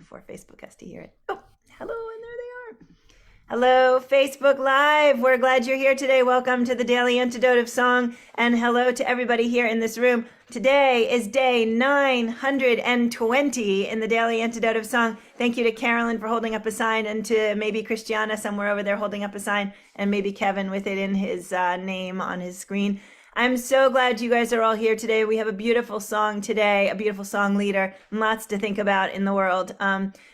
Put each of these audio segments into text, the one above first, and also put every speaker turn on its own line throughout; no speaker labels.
before Facebook has to hear it. Oh, hello, and there they are. Hello, Facebook Live. We're glad you're here today. Welcome to the Daily Antidote of Song, and hello to everybody here in this room. Today is day 920 in the Daily Antidote of Song. Thank you to Carolyn for holding up a sign, and to maybe Christiana somewhere over there holding up a sign, and maybe Kevin with it in his name on his screen. I'm so glad you guys are all here today. We have a beautiful song today, a beautiful song leader, and lots to think about in the world.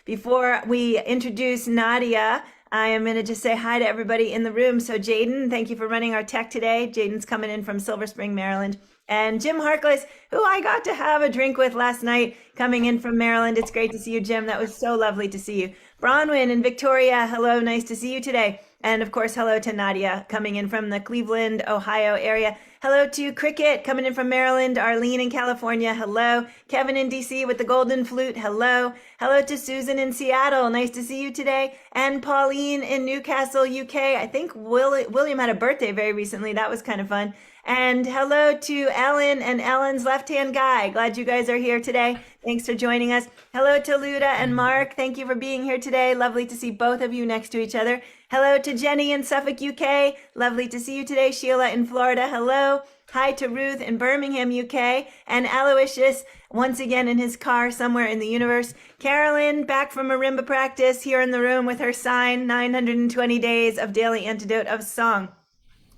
Before we introduce Nadia, I am going to just say hi to everybody in the room. So Jaden, thank you for running our tech today. Jaden's coming in from Silver Spring, Maryland. And Jim Harkless, who I got to have a drink with last night, coming in from Maryland. It's great to see you, Jim. That was so lovely to see you. Bronwyn and Victoria, hello, nice to see you today. And of course, hello to Nadia, coming in from the Cleveland, Ohio area. Hello to Cricket, coming in from Maryland. Arlene in California, hello. Kevin in DC with the golden flute, hello. Hello to Susan in Seattle, nice to see you today. And Pauline in Newcastle, UK. I think William had a birthday very recently. That was kind of fun. And hello to Ellen and Ellen's left-hand guy. Glad you guys are here today. Thanks for joining us. Hello to Luda and Mark. Thank you for being here today. Lovely to see both of you next to each other. Hello to Jenny in Suffolk, UK. Lovely to see you today. Sheila in Florida. Hello. Hi to Ruth in Birmingham, UK. And Aloysius, once again in his car somewhere in the universe. Carolyn, back from marimba practice, here in the room with her sign, 920 Days of Daily Antidote of Song.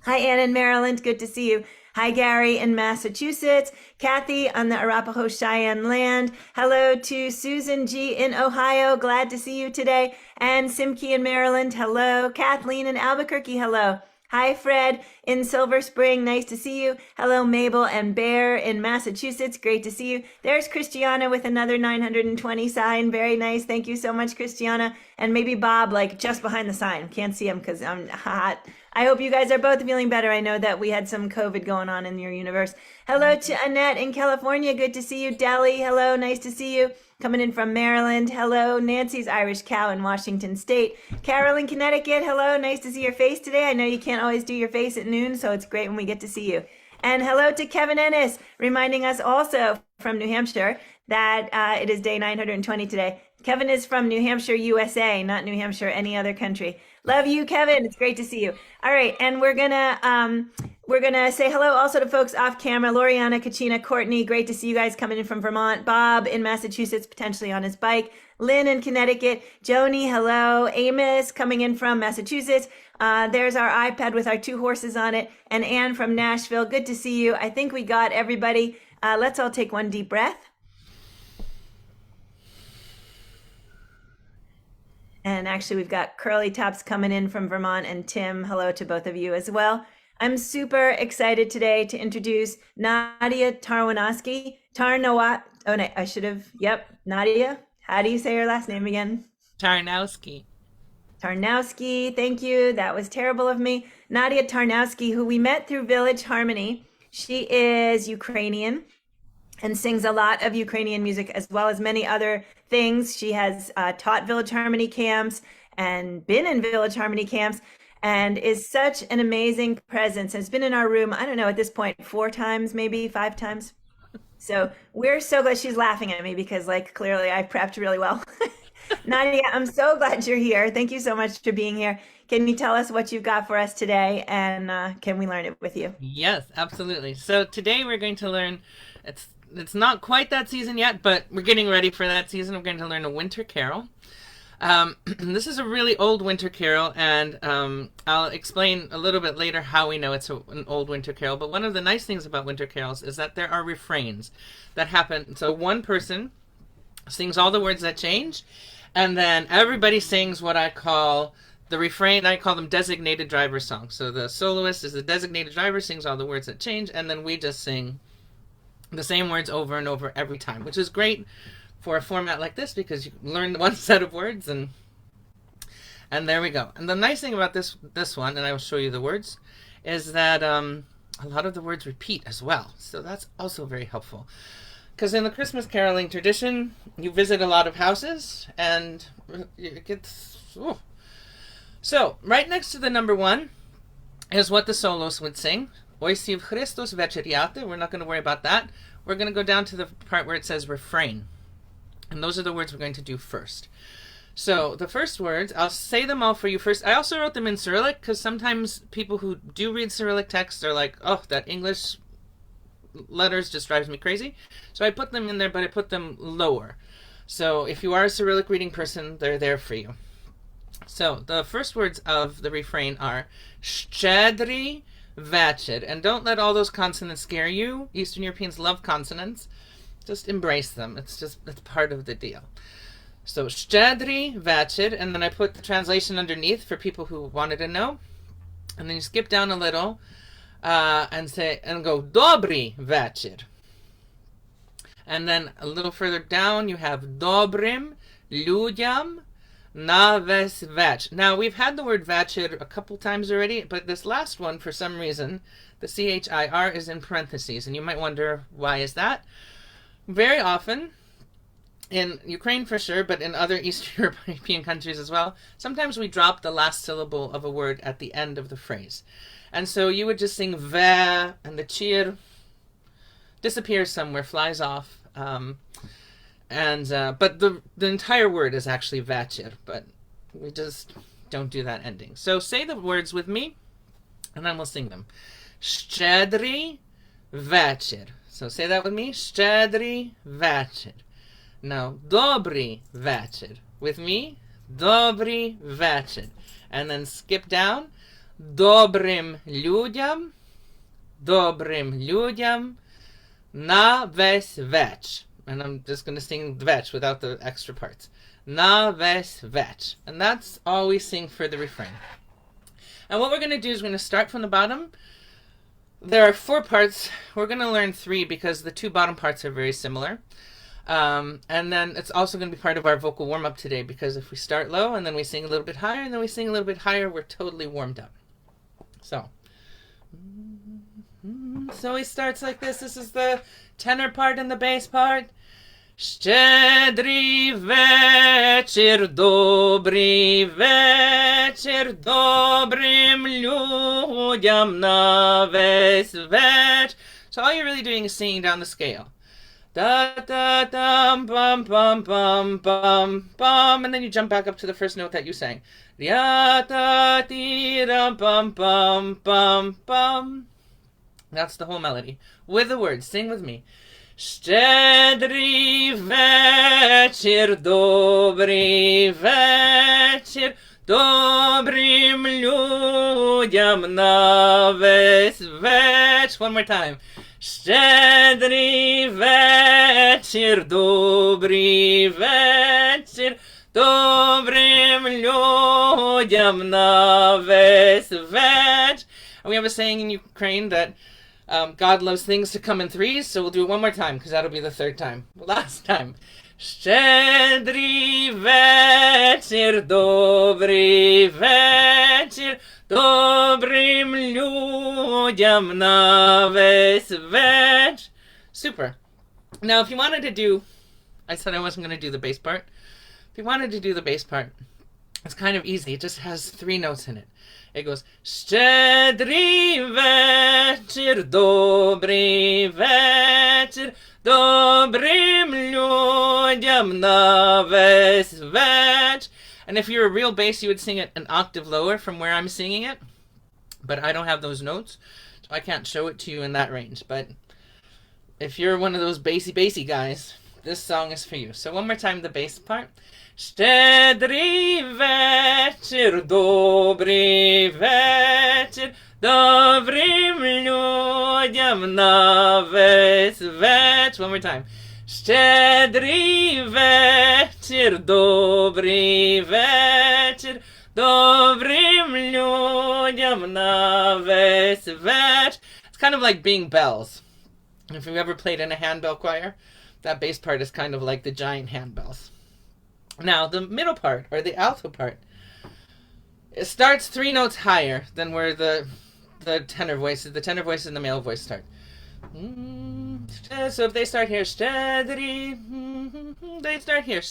Hi, Ann in Maryland. Good to see you. Hi, Gary in Massachusetts. Kathy on the Arapaho Cheyenne land. Hello to Susan G in Ohio. Glad to see you today. And Simke in Maryland. Hello. Kathleen in Albuquerque. Hello. Hi, Fred in Silver Spring. Nice to see you. Hello, Mabel and Bear in Massachusetts. Great to see you. There's Christiana with another 920 sign. Very nice. Thank you so much, Christiana. And maybe Bob, like just behind the sign. Can't see him because I'm hot. I hope you guys are both feeling better. I know that we had some COVID going on in your universe. Hello to Annette in California. Good to see you. Deli, hello. Nice to see you. Coming in from Maryland. Hello. Nancy's Irish Cow in Washington State. Carol in Connecticut. Hello. Nice to see your face today. I know you can't always do your face at noon, so it's great when we get to see you. And hello to Kevin Ennis, reminding us also from New Hampshire that it is day 920 today. Kevin is from New Hampshire, USA, not New Hampshire, any other country. Love you, Kevin. It's great to see you. All right, and we're gonna say hello also to folks off camera. Loriana, Kachina, Courtney, great to see you guys coming in from Vermont. Bob in Massachusetts, potentially on his bike. Lynn in Connecticut. Joni, hello. Amos coming in from Massachusetts. There's our iPad with our 2 horses on it. And Ann from Nashville. Good to see you. I think we got everybody. Let's all take one deep breath. And actually, we've got Curly Tops coming in from Vermont, and Tim, hello to both of you as well. I'm super excited today to introduce Nadia Tarnawsky. Nadia. How do you say her last name again?
Tarnawsky.
Tarnawsky, thank you. That was terrible of me. Nadia Tarnawsky, who we met through Village Harmony. She is Ukrainian and sings a lot of Ukrainian music as well as many other things. She has taught Village Harmony camps and been in Village Harmony camps and is such an amazing presence. Has been in our room, I don't know, at this point, 4 times, maybe 5 times. So we're so glad. She's laughing at me because like clearly I prepped really well. Nadia, I'm so glad you're here. Thank you so much for being here. Can you tell us what you've got for us today, and can we learn it with you?
Yes, absolutely. So today we're going to learn, it's not quite that season yet, but we're getting ready for that season. We're going to learn a winter carol. This is a really old winter carol, and I'll explain a little bit later how we know it's an old winter carol. But one of the nice things about winter carols is that there are refrains that happen. So one person sings all the words that change, and then everybody sings what I call the refrain. I call them designated driver songs. So the soloist is the designated driver, sings all the words that change, and then we just sing the same words over and over every time, which is great for a format like this because you learn one set of words, and there we go. And the nice thing about this one, and I will show you the words, is that a lot of the words repeat as well. So that's also very helpful. Because in the Christmas caroling tradition, you visit a lot of houses, and it gets... Oh. So, right next to the number 1 is what the soloist would sing. Oisiv Khrystos vecheryaty. We're not going to worry about that. We're going to go down to the part where it says refrain. And those are the words we're going to do first. So the first words, I'll say them all for you first. I also wrote them in Cyrillic because sometimes people who do read Cyrillic texts are like, oh, that English letters just drives me crazy. So I put them in there, but I put them lower. So if you are a Cyrillic reading person, they're there for you. So the first words of the refrain are Schedryj, vechir. And don't let all those consonants scare you. Eastern Europeans love consonants. Just embrace them. It's part of the deal. So Schedryj, vechir, and then I put the translation underneath for people who wanted to know. And then you skip down a little and go dobryj, vechir. And then a little further down you have Dobrym, lyudyam, vech. Now we've had the word vechir a couple times already, but this last one, for some reason, the chir is in parentheses, and you might wonder why is that. Very often, in Ukraine for sure, but in other Eastern European countries as well, sometimes we drop the last syllable of a word at the end of the phrase. And so you would just sing ve, and the chir disappears somewhere, flies off. But the entire word is actually vechir, but we just don't do that ending. So say the words with me, and then we'll sing them. Schedryj, vechir. So say that with me. Schedryj, vechir. Now, dobryj, vechir. With me. Dobryj, vechir. And then skip down. Dobrym lyudyam. Dobrym lyudyam. Vech. And I'm just going to sing vech without the extra parts. Vech. And that's all we sing for the refrain. And what we're going to do is we're going to start from the bottom. There are 4 parts. We're going to learn 3 because the 2 bottom parts are very similar. And then it's also going to be part of our vocal warm-up today, because if we start low and then we sing a little bit higher and then we sing a little bit higher, we're totally warmed up. So it starts like this. This is the tenor part and the bass part. Schedryj, vechir, dobryj, vechir, dobrym lyudyam, vech. So all you're really doing is singing down the scale. Da da dum bum bum bum bum bum, and then you jump back up to the first note that you sang. Ya da dee dum bum bum bum bum. That's the whole melody with the words. Sing with me. Schedryj, vechir, dobryj, vechir, dobrym lyudyam, vech. One more time. Schedryj, vechir, dobryj, vechir, dobrym lyudyam, vech. And we have a saying in Ukraine that God loves things to come in 3s, so we'll do it one more time, because that'll be the 3rd time. Last time. Schedryj, vechir, dobryj, vechir, dobrym lyudyam, vech. Super. Now, if you wanted to do, I said I wasn't going to do the bass part. If you wanted to do the bass part, it's kind of easy. It just has 3 notes in it. It goes Schedryj, vechir, dobryj, vechir, dobrym lyudyam, vech. And if you're a real bass, you would sing it an octave lower from where I'm singing it. But I don't have those notes, so I can't show it to you in that range. But if you're one of those bassy guys, this song is for you. So one more time, the bass part. Schedryj, vechir, dobryj, vechir, dobrym lyudyam, vech. One more time. Schedryj, vechir, dobryj, vechir, dobrym lyudyam, vech. It's kind of like being bells. If you've ever played in a handbell choir, that bass part is kind of like the giant handbells. Now, the middle part, or the alto part, it starts 3 notes higher than where the tenor voices and the male voice start. So if they start here, Schedryj, they start here.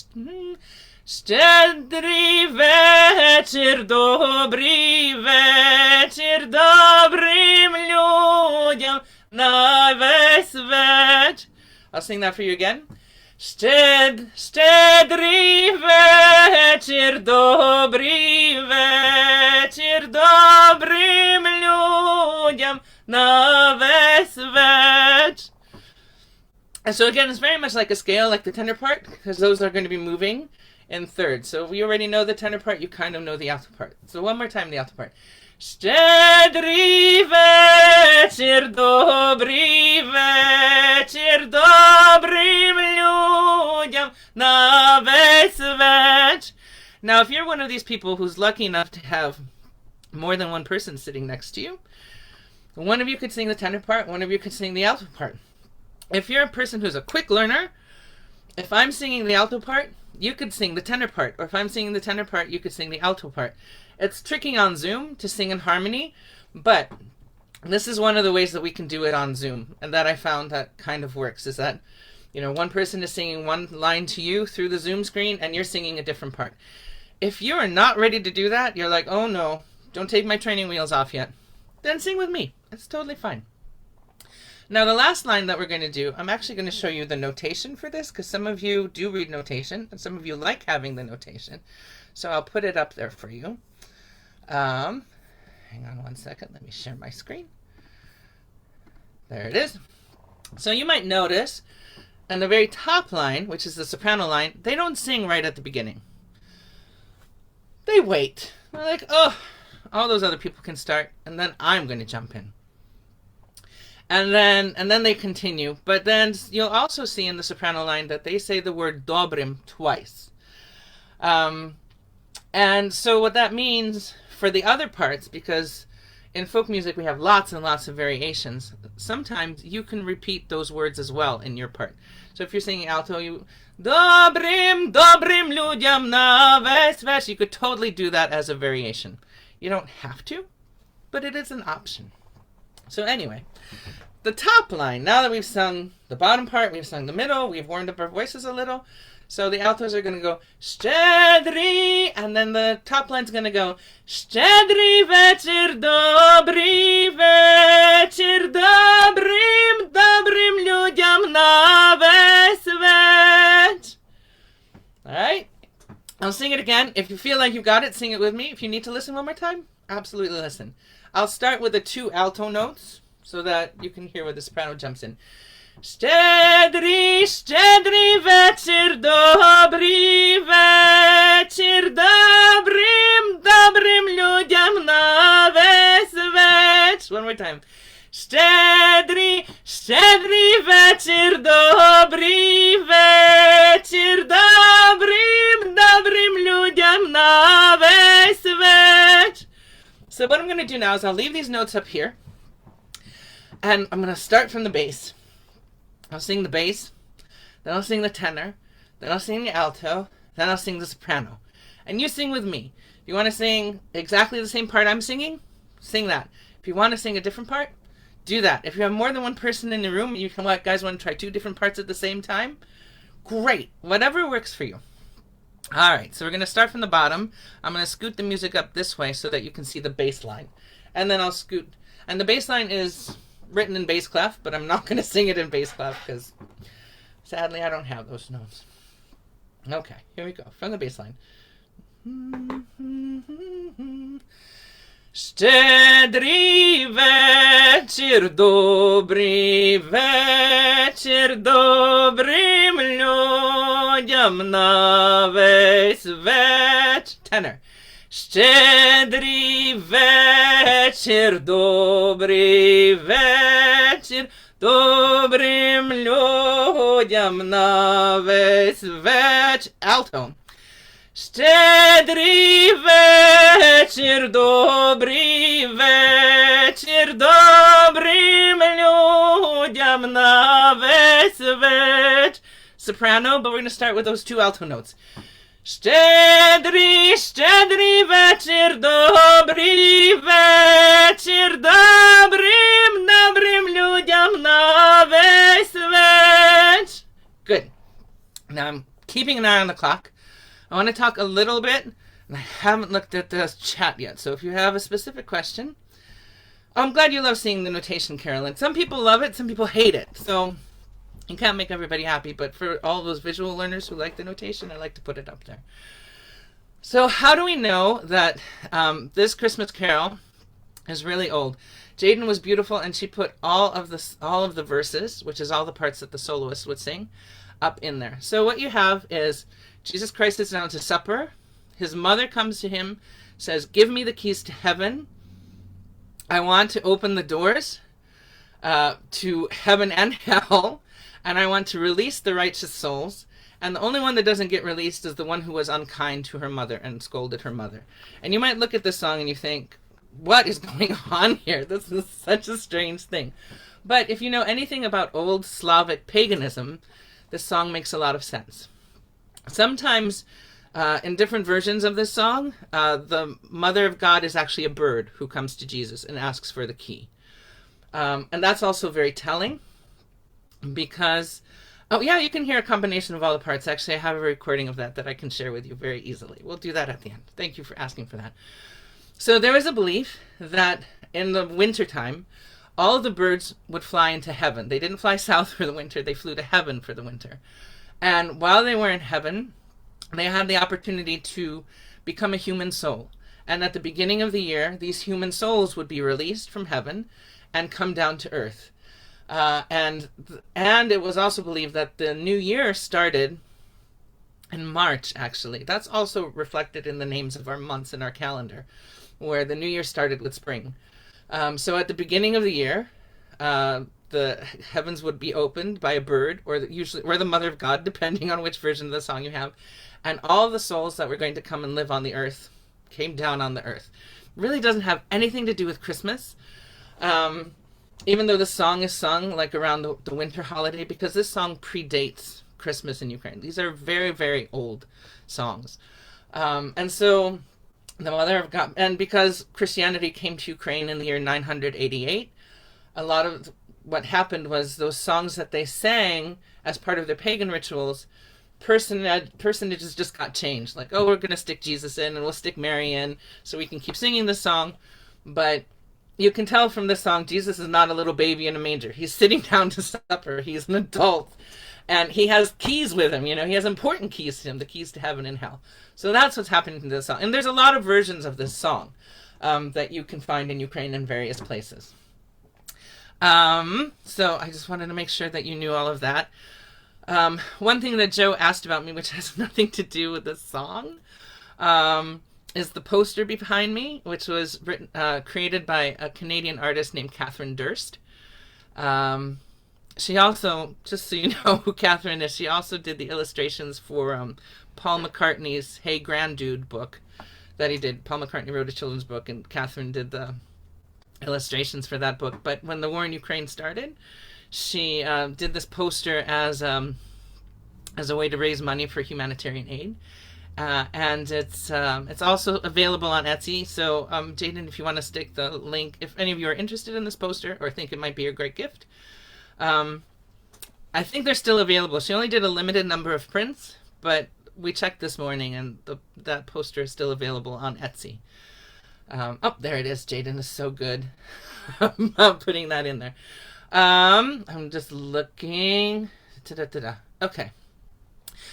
Schedryj, vechir, dobryj, vechir, dobrym lyudyam, vech. I'll sing that for you again. Schedryj vechir, dobryj vechir, dobrym lyudyam na vech. And so again, it's very much like a scale, like the tenor part, because those are going to be moving in thirds. So if you already know the tenor part, you kind of know the alto part. So one more time, the alto part. Schedryj vechir, dobryj vechir, dobrym lyudyam na vech. Now, if you're one of these people who's lucky enough to have more than one person sitting next to you, one of you could sing the tenor part, one of you could sing the alto part. If you're a person who's a quick learner, if I'm singing the alto part, you could sing the tenor part. Or if I'm singing the tenor part, you could sing the alto part. It's tricky on Zoom to sing in harmony, but this is one of the ways that we can do it on Zoom. And that I found that kind of works, is that, you know, one person is singing one line to you through the Zoom screen and you're singing a different part. If you are not ready to do that, you're like, oh no, don't take my training wheels off yet, then sing with me. It's totally fine. Now, the last line that we're going to do, I'm actually going to show you the notation for this, because some of you do read notation, and some of you like having the notation. So I'll put it up there for you. Hang on one second. Let me share my screen. There it is. So you might notice, on the very top line, which is the soprano line, they don't sing right at the beginning. They wait. They're like, oh, all those other people can start, and then I'm going to jump in. And then they continue. But then you'll also see in the soprano line that they say the word Dobrym twice. And so what that means for the other parts, because in folk music we have lots and lots of variations, sometimes you can repeat those words as well in your part. So if you're singing alto, you Dobrym, dobrym lyudyam na vech. You could totally do that as a variation. You don't have to, but it is an option. So anyway, the top line, now that we've sung the bottom part, we've sung the middle, we've warmed up our voices a little. So the altos are going to go Schedryj, and then the top line's going to go Schedryj vechir, dobryj vechir, dobrym, dobrym lyudyam na vech. Alright? I'll sing it again. If you feel like you've got it, sing it with me. If you need to listen one more time, absolutely listen. I'll start with the 2 alto notes so that you can hear where the soprano jumps in. Schedryj, Schedryj vechir, dobryj vechir, dobrym, dobrym lyudyam na vech. One more time. Schedryj, Schedryj vechir, dobryj vechir, dobrym, dobrym lyudyam na vech. So what I'm going to do now is I'll leave these notes up here, and I'm going to start from the bass. I'll sing the bass, then I'll sing the tenor, then I'll sing the alto, then I'll sing the soprano. And you sing with me. If you want to sing exactly the same part I'm singing, sing that. If you want to sing a different part, do that. If you have more than one person in the room, you guys want to try 2 different parts at the same time, great. Whatever works for you. Alright, so we're going to start from the bottom. I'm going to scoot the music up this way so that you can see the bass line. And then I'll scoot. And the bass line is written in bass clef, but I'm not going to sing it in bass clef because sadly I don't have those notes. Okay, here we go. From the bass line. Schedryj vechir, dobryj vechir, dobrym lyudyam na vech. Tenor. Schedryj vechir, dobryj vechir, dobrym lyudyam na vech. Alto. Schedryj vechir, dobryj vechir, dobrym lyudyam na vech. Soprano, but we're going to start with those 2 alto notes. Schedryj, Schedryj vechir, dobryj vechir, dobrym, dobrym lyudyam na vech. Good. Now I'm keeping an eye on the clock. I want to talk a little bit, and I haven't looked at the chat yet, so if you have a specific question. I'm glad you love seeing the notation, Carolyn. Some people love it, some people hate it. So You can't make everybody happy, but for all those visual learners who like the notation, I like to put it up there. So how do we know that this Christmas carol is really old? Jaden was beautiful, and she put all of the verses, which is all the parts that the soloist would sing, up in there. So what you have is Jesus Christ sits down to supper. His mother comes to him, says, "Give me the keys to heaven. I want to open the doors to heaven and hell, and I want to release the righteous souls. And the only one that doesn't get released is the one who was unkind to her mother and scolded her mother." And you might look at this song and you think, what is going on here? This is such a strange thing. But if you know anything about old Slavic paganism, this song makes a lot of sense. Sometimes in different versions of this song, the mother of God is actually a bird who comes to Jesus and asks for the key. And that's also very telling because, oh yeah, you can hear a combination of all the parts. Actually, I have a recording of that I can share with you very easily. We'll do that at the end. Thank you for asking for that. So there was a belief that in the wintertime, all of the birds would fly into heaven. They didn't fly south for the winter. They flew to heaven for the winter. And while they were in heaven, they had the opportunity to become a human soul. And at the beginning of the year, these human souls would be released from heaven and come down to earth. And it was also believed that the new year started in March, actually. That's also reflected in the names of our months in our calendar, where the new year started with spring. So at the beginning of the year, the heavens would be opened by a bird, or the mother of God, depending on which version of the song you have. And all the souls that were going to come and live on the earth came down on the earth. Really doesn't have anything to do with Christmas. Even though the song is sung like around the winter holiday, because this song predates Christmas in Ukraine. These are very, very old songs. And so the mother of God, and because Christianity came to Ukraine in the year 988, a lot of what happened was those songs that they sang as part of their pagan rituals, personages just got changed. Like, oh, we're going to stick Jesus in and we'll stick Mary in so we can keep singing this song. But you can tell from this song, Jesus is not a little baby in a manger. He's sitting down to supper. He's an adult. And he has keys with him. He has important keys to him, the keys to heaven and hell. So that's what's happening to this song. And there's a lot of versions of this song that you can find in Ukraine in various places. So I just wanted to make sure that you knew all of that. One thing that Joe asked about me, which has nothing to do with this song, is the poster behind me, which was created by a Canadian artist named Catherine Durst. She also, just so you know who Catherine is, she also did the illustrations for Paul McCartney's Hey Granddude book that he did. Paul McCartney wrote a children's book, and Catherine did the illustrations for that book. But when the war in Ukraine started, she did this poster as a way to raise money for humanitarian aid. And it's also available on Etsy. So, Jaden, if you want to stick the link, if any of you are interested in this poster or think it might be a great gift, I think they're still available. She only did a limited number of prints, but we checked this morning, and that poster is still available on Etsy. Oh, there it is. Jaden is so good about putting that in there. I'm just looking. Okay.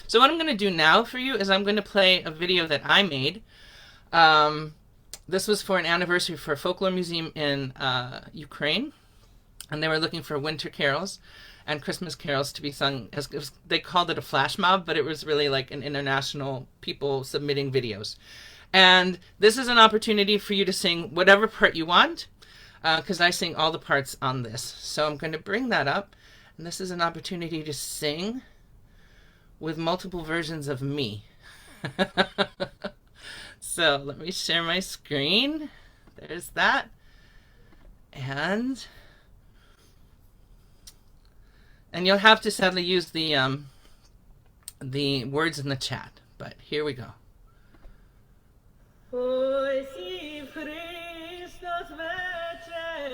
So what I'm going to do now for you is I'm going to play a video that I made. This was for an anniversary for a folklore museum in Ukraine. And they were looking for winter carols and Christmas carols to be sung. They called it a flash mob, but it was really like an international people submitting videos. And this is an opportunity for you to sing whatever part you want, because I sing all the parts on this. So I'm going to bring that up. And this is an opportunity to sing with multiple versions of me. So let me share my screen. There's that. And you'll have to sadly use the words in the chat. But here we go. Khrystos vecheryaty,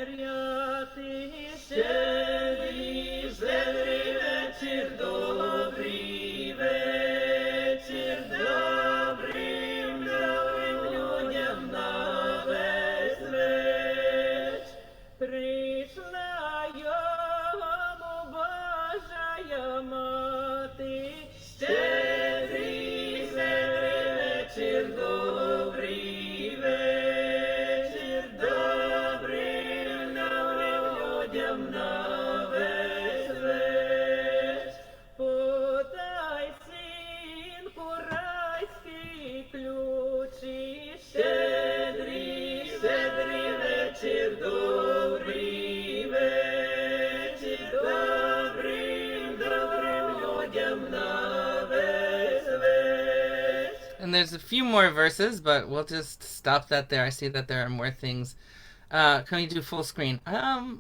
Schedryj, vechir, dobryj, vechir, dobrym, lyudyam na vesreć. Pryjshla yomu Bozhaya, vechir, dobry vechir, dobrym, dobrym ludziom na wесь. Poday, synku, rayski, klyuchi, Schedryj, Schedryj vechir, dobry vechir, dobrym, dobrym ludziom na wесь. And there's a few more verses, but we'll just stop that there. I see that there are more things. Can we do full screen? Sorry,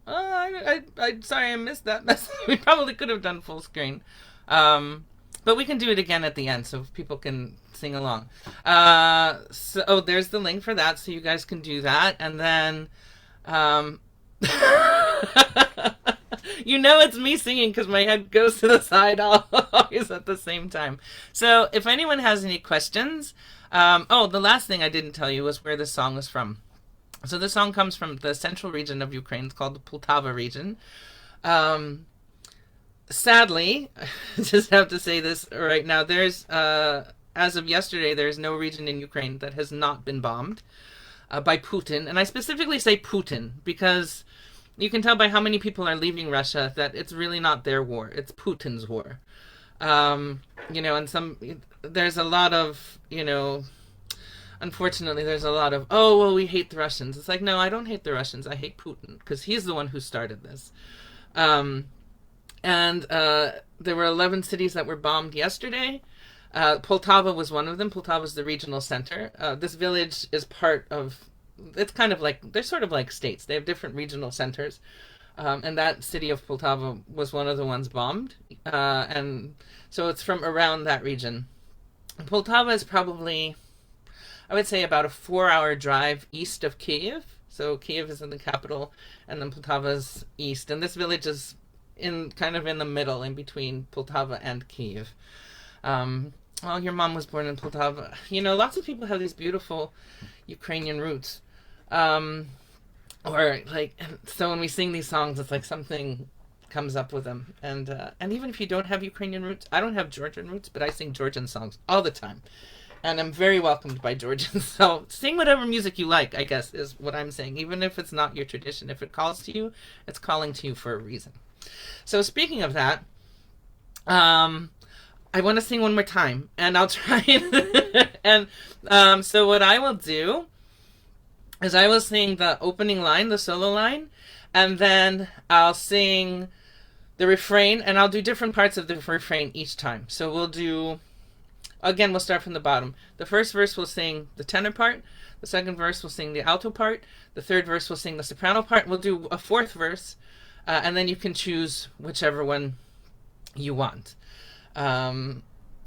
I missed that message. We probably could have done full screen. But we can do it again at the end so people can sing along. There's the link for that, so you guys can do that. And then, you know it's me singing because my head goes to the side always at the same time. So if anyone has any questions, the last thing I didn't tell you was where this song was from. So this song comes from the central region of Ukraine. It's called the Poltava region. Sadly, I just have to say this right now. There's, as of yesterday, there's no region in Ukraine that has not been bombed by Putin. And I specifically say Putin because you can tell by how many people are leaving Russia that it's really not their war. It's Putin's war. And there's a lot of, unfortunately, there's a lot of, we hate the Russians. It's like, no, I don't hate the Russians. I hate Putin because he's the one who started this. There were 11 cities that were bombed yesterday. Poltava was one of them. Poltava is the regional center. This village is part of, it's kind of like, they're sort of like states. They have different regional centers. And that city of Poltava was one of the ones bombed. And so it's from around that region. Poltava is probably, I would say, about a 4-hour drive east of Kyiv. So Kyiv is in the capital, and then Poltava's east. And this village is kind of in the middle, in between Poltava and Kyiv. Your mom was born in Poltava. Lots of people have these beautiful Ukrainian roots. So when we sing these songs, it's like something comes up with them. And even if you don't have Ukrainian roots, I don't have Georgian roots, but I sing Georgian songs all the time. And I'm very welcomed by Georgians. So sing whatever music you like, I guess, is what I'm saying. Even if it's not your tradition. If it calls to you, it's calling to you for a reason. So speaking of that, I want to sing one more time. And I'll try and so what I will do is I will sing the opening line, the solo line, and then I'll sing the refrain, and I'll do different parts of the refrain each time. So we'll start from the bottom. The first verse we'll sing the tenor part, the second verse we'll sing the alto part, the third verse we'll sing the soprano part, we'll do a fourth verse, and then you can choose whichever one you want.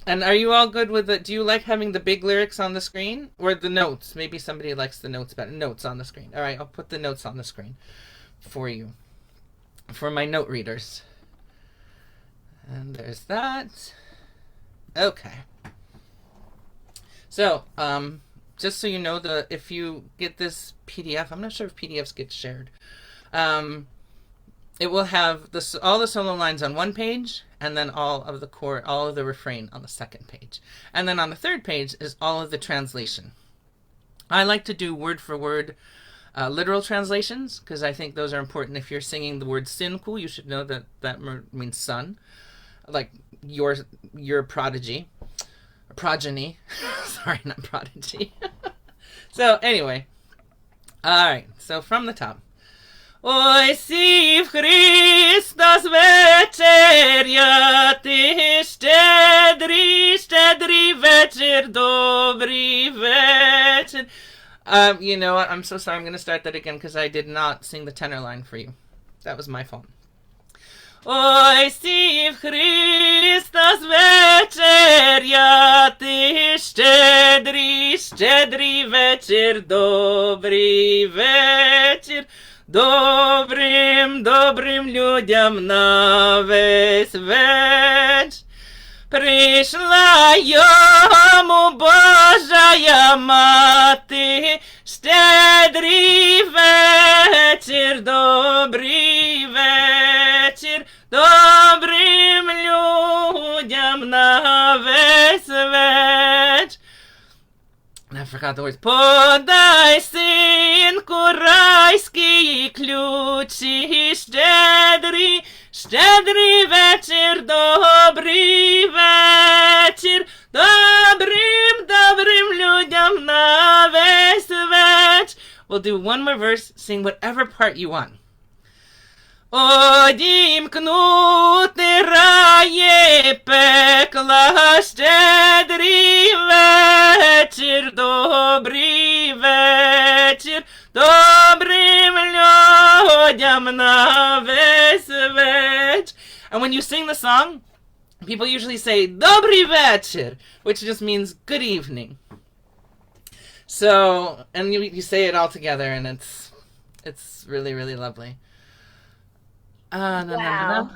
And are you all good with it? Do you like having the big lyrics on the screen or the notes? Maybe somebody likes the notes better. Notes on the screen. All right, I'll put the notes on the screen for you, for my note readers. And there's that. Okay. So, just so you know, if you get this PDF, I'm not sure if PDFs get shared. It will have all the solo lines on one page, and then all of the refrain on the second page. And then on the third page is all of the translation. I like to do word for word literal translations, because I think those are important. If you're singing the word synku, you should know that means son, like your progeny. Sorry, not prodigy. So anyway, all right. So from the top. Ой, си в Khrystos vecheryaty, Schedryj, Schedryj vechir, dobry vechir. You know what? I'm so sorry. I'm going to start that again because I did not sing the tenor line for you. That was my fault. Ой, си в Khrystos vecheryaty, Schedryj, Schedryj vechir, dobry vechir, Dobrym, dobrym ludziam na wесь. Pryjshla yomu Bozhaya maty, Schedryj vechir, dobry vechir, dobrym ludziam na wесь. And I forgot the words. Poday, synku, rayski, klyuchi, Schedryj, Schedryj vechir, dobryj vechir, Dobrym, lyudyam na vech. We'll do one more verse, sing whatever part you want. Odimknuty pekla, Schedryj vechir, dobryj vechir, Dobrym lyudyam na vech. And when you sing the song, people usually say dobry vechir, which just means good evening. So, and you say it all together, and it's really, really lovely.
Wow.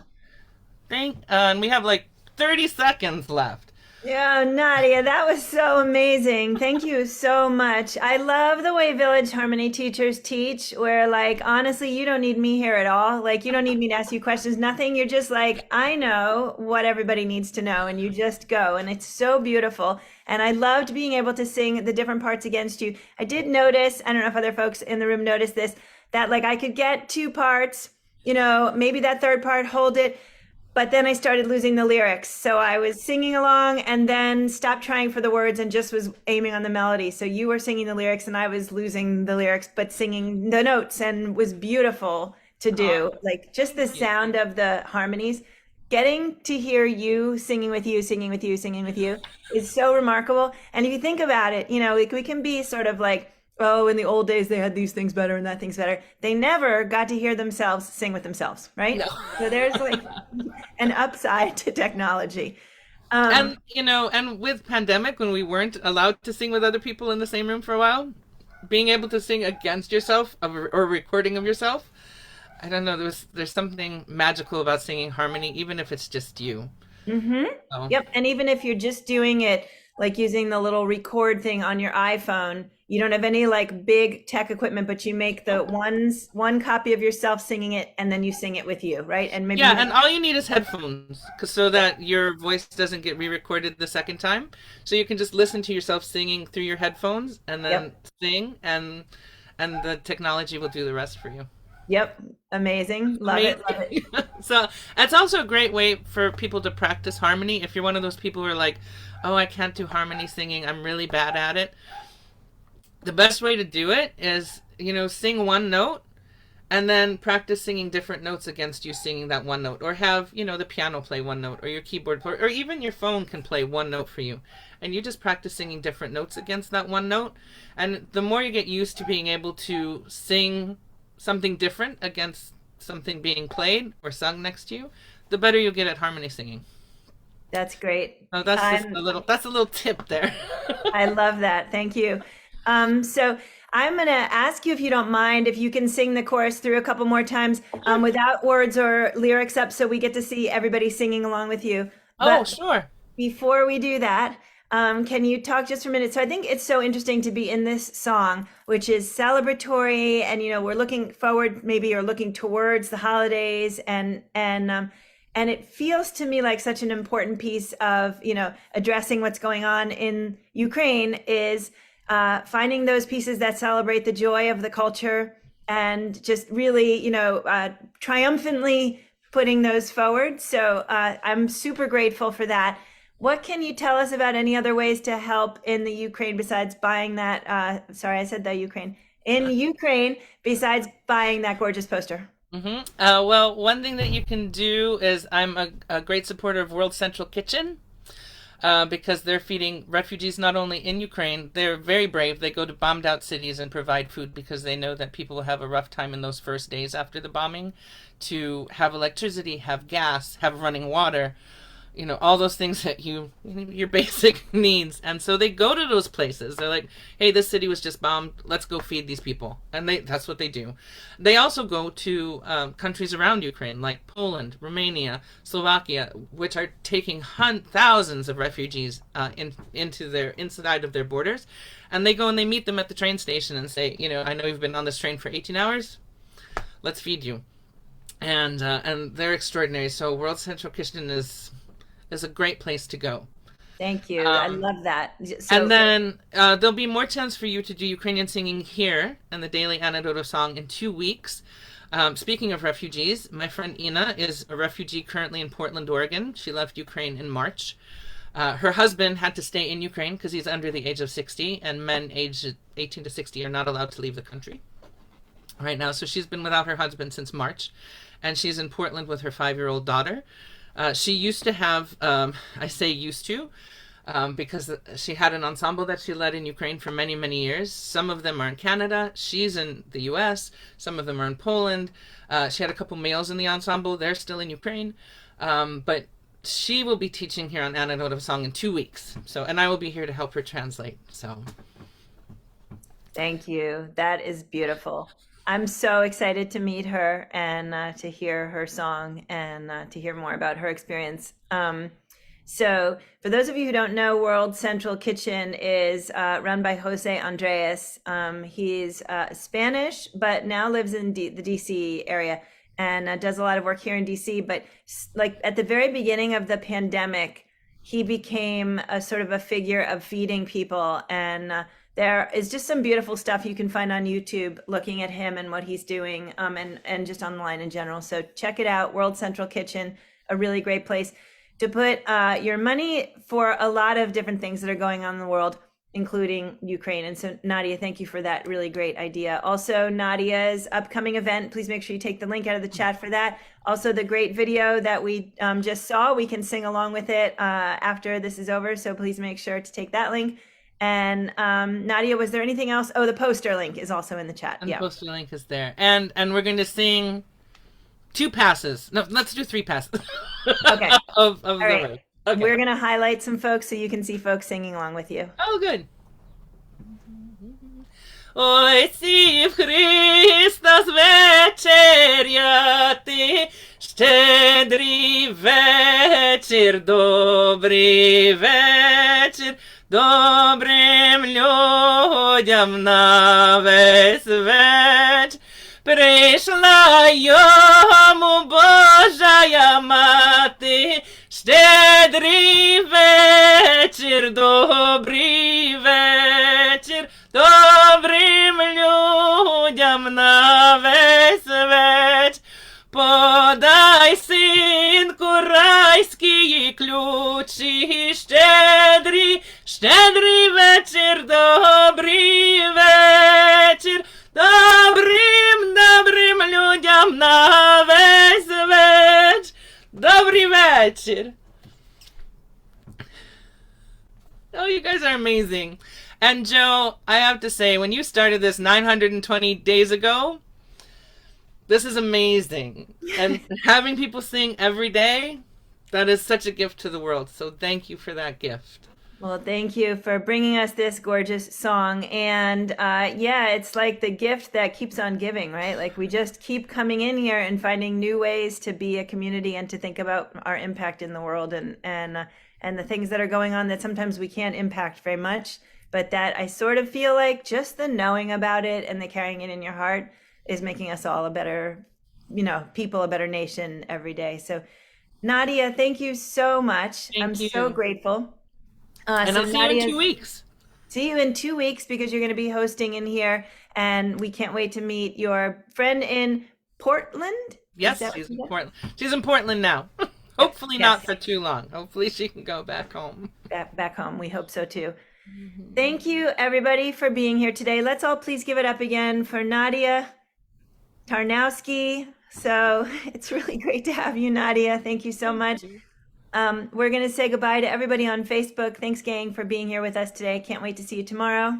And we have like 30 seconds left.
Yeah, Nadia, that was so amazing. Thank you so much. I love the way village harmony teachers teach, where, like, honestly, you don't need me here at all. Like, you don't need me to ask you questions, nothing. You're just like, I know what everybody needs to know, and you just go. And it's so beautiful. And I loved being able to sing the different parts against you. I did notice, I don't know if other folks in the room noticed this, that like I could get two parts, maybe that third part, hold it. But then I started losing the lyrics. So I was singing along and then stopped trying for the words and just was aiming on the melody. So you were singing the lyrics and I was losing the lyrics, but singing the notes, and was beautiful to do. Like just the sound of the harmonies, getting to hear you singing with you, singing with you, singing with you is so remarkable. And if you think about it, like we can be sort of like, oh, in the old days, they had these things better and that thing's better. They never got to hear themselves sing with themselves, right?
No.
So there's like an upside to technology.
And with pandemic, when we weren't allowed to sing with other people in the same room for a while, being able to sing against yourself or a recording of yourself, I don't know, there's something magical about singing harmony, even if it's just you.
Mm-hmm.
So.
Yep. And even if you're just doing it, like using the little record thing on your iPhone, you don't have any like big tech equipment, but you make the one copy of yourself singing it, and then you sing it with you, right? And maybe
and all you need is headphones, so that your voice doesn't get re-recorded the second time. So you can just listen to yourself singing through your headphones, and then sing, and the technology will do the rest for you.
Yep, amazing, love it.
So that's also a great way for people to practice harmony. If you're one of those people who are like, oh, I can't do harmony singing, I'm really bad at it. The best way to do it is, sing one note and then practice singing different notes against you singing that one note, or have, the piano play one note, or your keyboard play, or even your phone can play one note for you. And you just practice singing different notes against that one note. And the more you get used to being able to sing something different against something being played or sung next to you, the better you'll get at harmony singing.
That's great.
So that's a little tip there.
I love that. Thank you. So I'm going to ask you, if you don't mind, if you can sing the chorus through a couple more times without words or lyrics up, so we get to see everybody singing along with you.
But sure.
Before we do that, can you talk just for a minute? So I think it's so interesting to be in this song, which is celebratory, and we're looking forward, maybe, or looking towards the holidays, and it feels to me like such an important piece of addressing what's going on in Ukraine is finding those pieces that celebrate the joy of the culture, and just really triumphantly putting those forward. So I'm super grateful for that. What can you tell us about any other ways to help in the Ukraine besides buying that? Sorry, I said the Ukraine. In Ukraine, besides buying that gorgeous poster.
Mm-hmm. Well, one thing that you can do is, I'm a great supporter of World Central Kitchen, because they're feeding refugees not only in Ukraine. They're very brave. They go to bombed out cities and provide food, because they know that people will have a rough time in those first days after the bombing, to have electricity, have gas, have running water, all those things that your basic needs. And so they go to those places. They're like, hey, this city was just bombed, let's go feed these people. And that's what they do. They also go to countries around Ukraine, like Poland, Romania, Slovakia, which are taking thousands of refugees inside of their borders. And they go and they meet them at the train station and say, I know you've been on this train for 18 hours, let's feed you. And they're extraordinary. So World Central Kitchen is a great place to go.
Thank you. I
Um,
love that.
and
So
then there'll be more chance for you to do Ukrainian singing here and the daily Antidote song in 2 weeks. Speaking of refugees, my friend Ina is a refugee currently in Portland, Oregon. She left Ukraine in March. Her husband had to stay in Ukraine because he's under the age of 60, and men aged 18 to 60 are not allowed to leave the country right now. So she's been without her husband since March, and she's in Portland with her 5-year-old daughter. She used to have, I say used to, because she had an ensemble that she led in Ukraine for many, many years. Some of them are in Canada. She's in the US. Some of them are in Poland. She had a couple males in the ensemble. They're still in Ukraine. But she will be teaching here on Antidote of Song in 2 weeks. So, and I will be here to help her translate. So,
thank you. That is beautiful. I'm so excited to meet her and to hear her song and to hear more about her experience. So, for those of you who don't know, World Central Kitchen is run by Jose Andres. He's Spanish, but now lives in the DC area and does a lot of work here in DC. But like at the very beginning of the pandemic, he became a sort of a figure of feeding people. And there is just some beautiful stuff you can find on YouTube looking at him and what he's doing, and just online in general. So check it out, World Central Kitchen, a really great place to put your money for a lot of different things that are going on in the world, including Ukraine. And so, Nadia, thank you for that really great idea. Also, Nadia's upcoming event, please make sure you take the link out of the chat for that. Also, the great video that we just saw, we can sing along with it after this is over. So please make sure to take that link. And Nadia, was there anything else? Oh, the poster link is also in the chat.
and
Yeah.
the poster link is there. And we're going to sing 2 passes. No, let's do 3 passes.
Okay.
of
All
the
right.
way. Okay.
We're going to highlight some folks so you can see folks singing along with you.
Oh, good. Ой, сів Христос vecheryaty, Schedryj вечір, добрий вечір, добрим людям на весь вечір. Pryjshla yomu Bozhaya maty, Schedryj вечір, добрий вечір, dobrym людям на весь вечір. Poday, synku, rayski, klyuchi, Schedryj, Schedryj вечір, добрий вечір, dobrym людям на весь вечір. Добрий вечір. Oh, you guys are amazing. And Joe, I have to say, when you started this 920 days ago, this is amazing. And having people sing every day, that is such a gift to the world. So thank you for that gift.
Well, thank you for bringing us this gorgeous song. And yeah, it's like the gift that keeps on giving, right? Like we just keep coming in here and finding new ways to be a community and to think about our impact in the world and the things that are going on that sometimes we can't impact very much. But that I sort of feel like just the knowing about it and the carrying it in your heart is making us all a better, people, a better nation every day. So Nadia, thank you so much. I'm so grateful.
And I'll see you in 2 weeks.
See you in 2 weeks because you're going to be hosting in here. And we can't wait to meet your friend in Portland.
Yes, she's in Portland. She's in Portland now. Hopefully not for too long. Hopefully she can go back home.
Back home. We hope so too. Thank you, everybody, for being here today. Let's all please give it up again for Nadia Tarnawsky. So it's really great to have you, Nadia. Thank you so much. We're going to say goodbye to everybody on Facebook. Thanks, gang, for being here with us today. Can't wait to see you tomorrow.